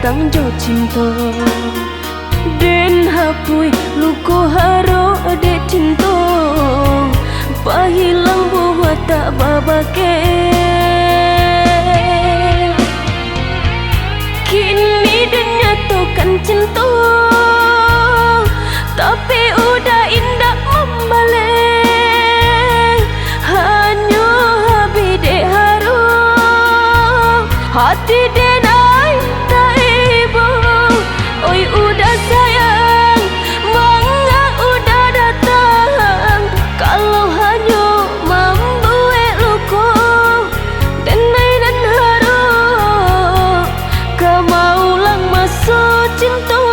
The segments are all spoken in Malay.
datang jo cinta Den hapui luko haro de cinta Pahilang buah tak babake Kini dia nyatakan cinta Tapi udah indah membalik Hanya habis dek haru Hati dia naik tak ibu Oi udah sayang Mangga udah datang Kalau hanya membuat luka Dan naik dan haru Kau maulang masuk cinta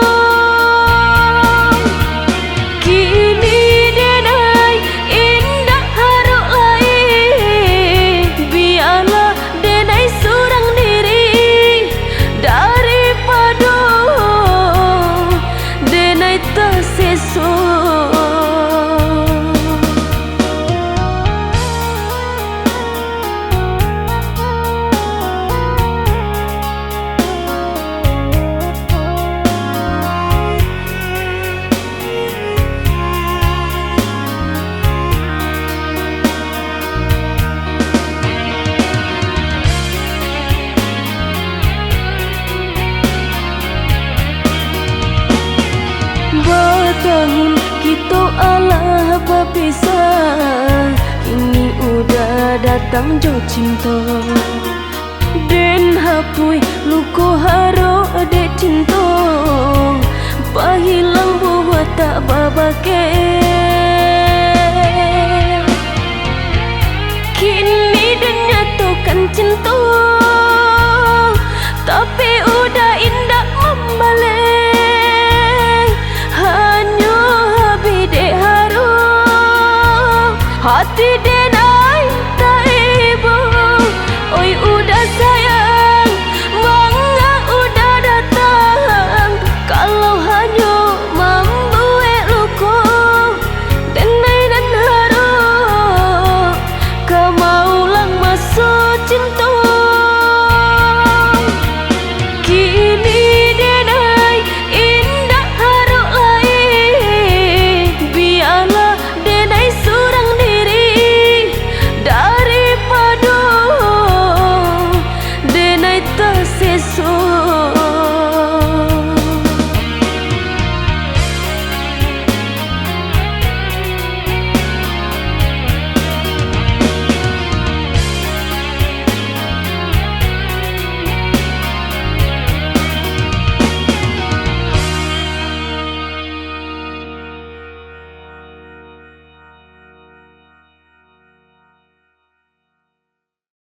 Tahun kita Allah berpisah Kini udah datang jo cinta Den hapui luko haro de cinta Pahilang buah tak babake Kini dia nyatakan cinta Tapi udah indah membalik Hati dia naik tak ibu Oi udah sayang